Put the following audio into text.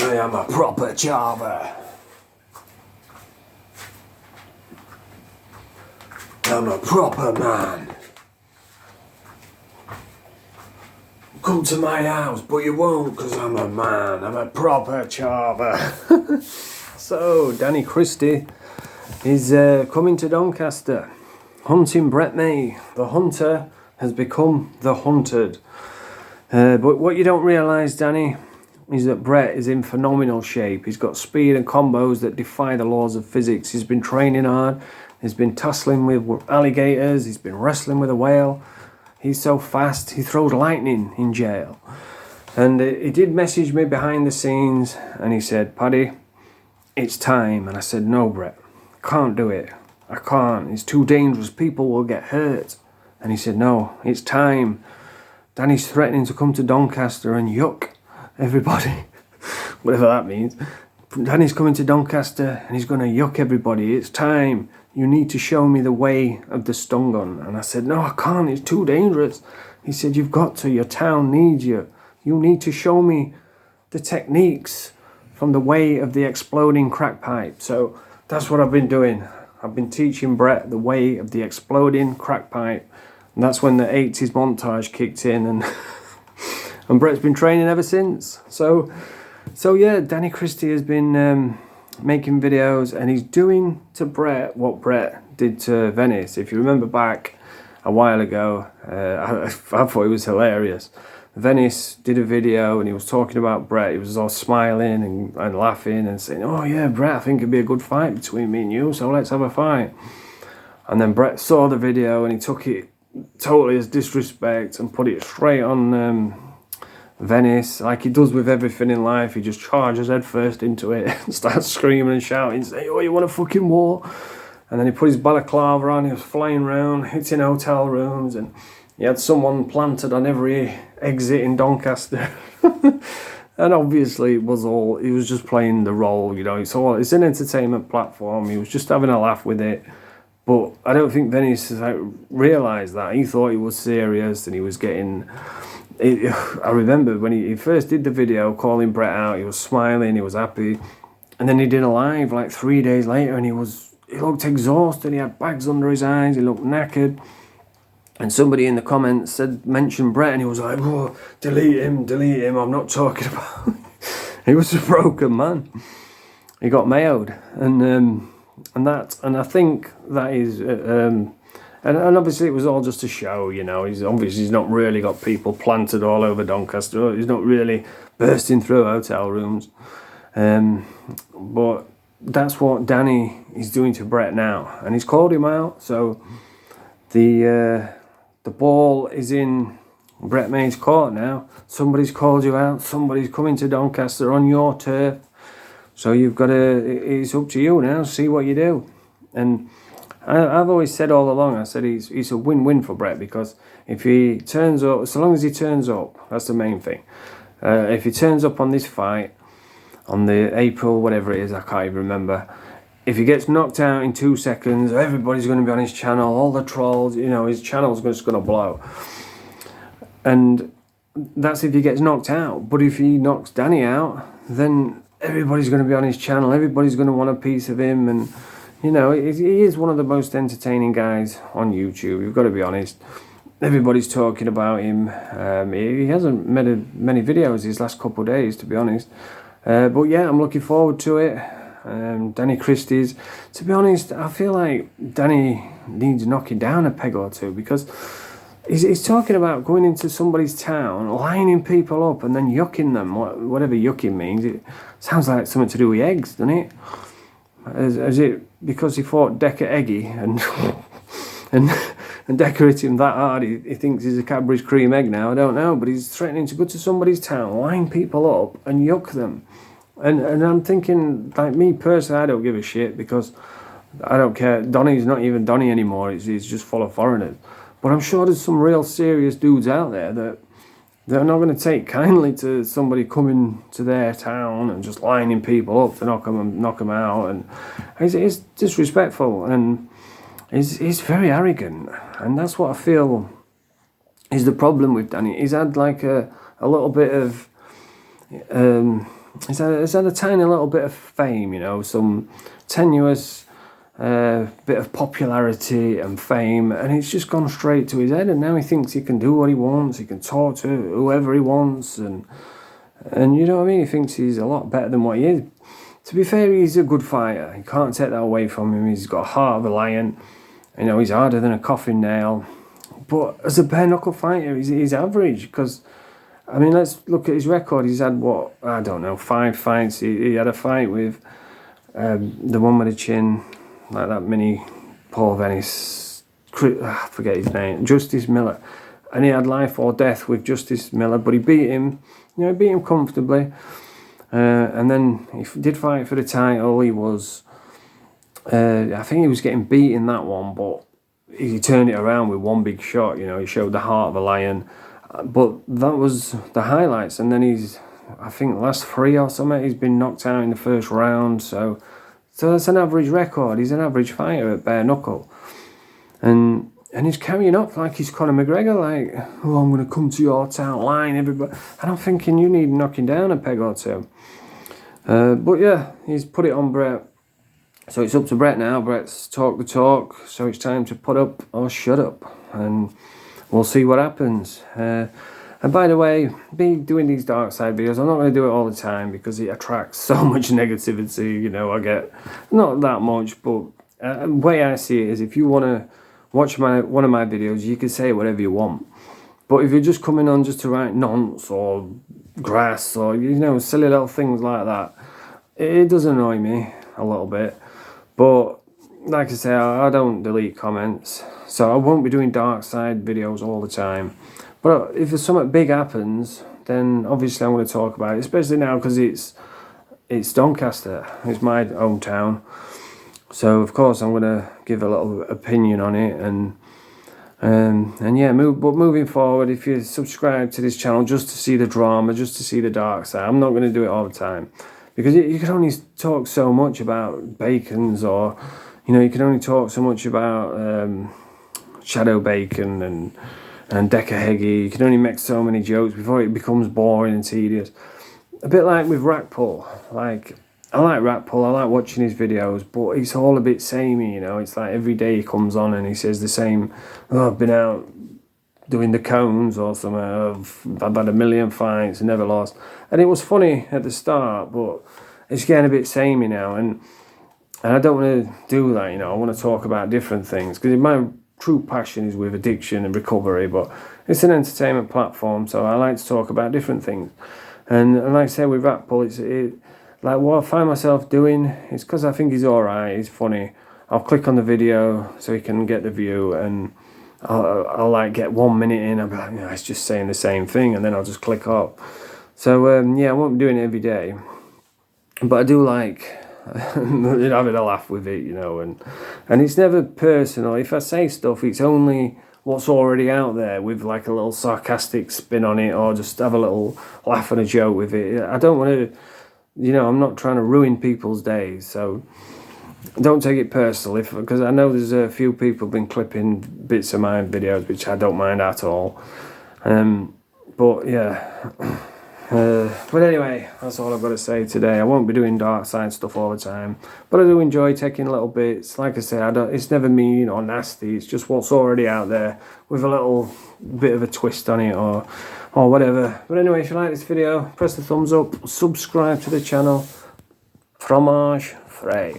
I am a proper charver. I'm a proper man. Come to my house, but you won't, because I'm a man. I'm a proper charver. So, Danny Christie is coming to Doncaster, hunting Brett May. The hunter has become the hunted. But what you don't realise, Danny, is that Brett is in phenomenal shape. He's got speed and combos that defy the laws of physics. He's been training hard. He's been tussling with alligators. He's been wrestling with a whale. He's so fast, he throws lightning in jail. And he did message me behind the scenes, and he said, Paddy, it's time. And I said, no, Brett, I can't do it. I can't. It's too dangerous. People will get hurt. And he said, no, it's time. Danny's threatening to come to Doncaster and yuck everybody. Whatever that means. Danny's coming to Doncaster and he's going to yuck everybody. It's time. You need to show me the way of the stun gun. And I said, no, I can't. It's too dangerous. He said, you've got to. Your town needs you. You need to show me the techniques from the way of the exploding crack pipe. So that's what I've been doing. I've been teaching Brett the way of the exploding crack pipe. And that's when the 80s montage kicked in. And Brett's been training ever since. So yeah, Danny Christie has been making videos, and he's doing to Brett what Brett did to Venice. If you remember back a while ago, I thought it was hilarious. Venice did a video and he was talking about Brett. He was all smiling and laughing and saying, oh yeah, Brett, I think it'd be a good fight between me and you, so let's have a fight. And then Brett saw the video and he took it totally as disrespect and put it straight on Venice, like he does with everything in life. He just charges head first into it and starts screaming and shouting, saying, oh, you want a fucking war? And then he put his balaclava on, he was flying around, hitting hotel rooms, and he had someone planted on every exit in Doncaster. And obviously he was just playing the role, you know. It's an entertainment platform. He was just having a laugh with it. But I don't think Venice realised that. He thought he was serious and he was getting... I remember when he first did the video calling Brett out, he was smiling, he was happy. And then he did a live like 3 days later and he looked exhausted, he had bags under his eyes, he looked knackered. And somebody in the comments mentioned Brett and he was like, oh, delete him, I'm not talking about him. He was a broken man. He got mayoed. And I think that is... And obviously it was all just a show, you know. He's not really got people planted all over Doncaster. He's not really bursting through hotel rooms. But that's what Danny is doing to Brett now. And he's called him out. So the ball is in Brett May's court now. Somebody's called you out. Somebody's coming to Doncaster on your turf. So you've got to... It's up to you now. See what you do. And... I've always said all along, I said he's a win-win for Brett, because if he turns up, so long as he turns up, that's the main thing. If he turns up on this fight, on the April, whatever it is, I can't even remember. If he gets knocked out in 2 seconds, everybody's going to be on his channel, all the trolls, you know, his channel's just going to blow. And that's if he gets knocked out. But if he knocks Danny out, then everybody's going to be on his channel, everybody's going to want a piece of him, and... You know, he is one of the most entertaining guys on YouTube, you've got to be honest. Everybody's talking about him. He hasn't made many videos these last couple of days, to be honest. But yeah, I'm looking forward to it. Danny Christie's... To be honest, I feel like Danny needs knocking down a peg or two, because he's talking about going into somebody's town, lining people up and then yucking them, whatever yucking means. It sounds like something to do with eggs, doesn't it? As it... Because he fought Decker Eggy and decorated him that hard, he thinks he's a Cadbury's cream egg now. I don't know, but he's threatening to go to somebody's town, line people up and yuck them. And I'm thinking, like me personally, I don't give a shit, because I don't care. Donny's not even Donny anymore. He's just full of foreigners. But I'm sure there's some real serious dudes out there that they're not going to take kindly to somebody coming to their town and just lining people up to knock them out. And it's disrespectful, and he's very arrogant. And that's what I feel is the problem with Danny. He's had like a little bit of he's had a tiny little bit of fame, you know, some tenuous bit of popularity and fame, and it's just gone straight to his head, and now he thinks he can do what he wants, he can talk to whoever he wants, and you know what I mean, he thinks he's a lot better than what he is. To be fair, he's a good fighter, you can't take that away from him. He's got a heart of a lion, you know, he's harder than a coffin nail, but as a bare knuckle fighter, he's average. Because I mean, let's look at his record. He's had, what, I don't know, 5 fights. He had a fight with the one with the chin, like that mini Paul Venice, I forget his name, Justice Miller. And he had life or death with Justice Miller, but he beat him, you know, he beat him comfortably. And then he did fight for the title. He was, I think he was getting beat in that one, but he turned it around with one big shot, you know, he showed the heart of a lion. But that was the highlights, and then he's, I think, the last 3 or something, he's been knocked out in the first round, so that's an average record. He's an average fighter at bare knuckle. And he's carrying up like he's Conor McGregor, like, oh, I'm going to come to your town line, everybody. And I'm thinking, you need knocking down a peg or two. But yeah, he's put it on Brett. So it's up to Brett now. Brett's talk the talk, so it's time to put up or shut up. And we'll see what happens. And by the way, be doing these dark side videos, I'm not going to do it all the time because it attracts so much negativity. You know, I get not that much, but the way I see it is, if you want to watch one of my videos, you can say whatever you want. But if you're just coming on just to write nonce or grass or, you know, silly little things like that, it does annoy me a little bit. But like I say, I don't delete comments, so I won't be doing dark side videos all the time. But if there's something big happens, then obviously I'm going to talk about it, especially now because it's Doncaster, it's my hometown. So of course I'm going to give a little opinion on it, and yeah, but moving forward, if you subscribe to this channel just to see the drama, just to see the dark side, I'm not going to do it all the time, because you can only talk so much about bacons, or, you know, you can only talk so much about shadow bacon and decaheggy. You can only make so many jokes before it becomes boring and tedious. A bit like with Rackpull. Like, I like Rackpull, I like watching his videos, but it's all a bit samey, you know. It's like every day he comes on and he says the same, oh, I've been out doing the cones or something, I've had 1 million fights and never lost. And it was funny at the start, but it's getting a bit samey now, and I don't want to do that, you know. I want to talk about different things, because my true passion is with addiction and recovery, but it's an entertainment platform, so I like to talk about different things. And like I say, with Rackpull, like what I find myself doing, it's because I think he's alright, he's funny. I'll click on the video so he can get the view, and I'll like get 1 minute in, I'll be like, no, it's just saying the same thing, and then I'll just click up. So yeah, I won't be doing it every day, but I do like having a laugh with it, you know, and it's never personal. If I say stuff, it's only what's already out there, with like a little sarcastic spin on it, or just have a little laugh and a joke with it. I don't want to, you know, I'm not trying to ruin people's days, so don't take it personal, because I know there's a few people been clipping bits of my videos, which I don't mind at all. But yeah, but anyway, that's all I've got to say today. I won't be doing dark side stuff all the time, but I do enjoy taking little bits. Like I say, it's never mean or nasty, it's just what's already out there with a little bit of a twist on it, or whatever. But anyway, if you like this video, press the thumbs up, subscribe to the channel. Fromage frais.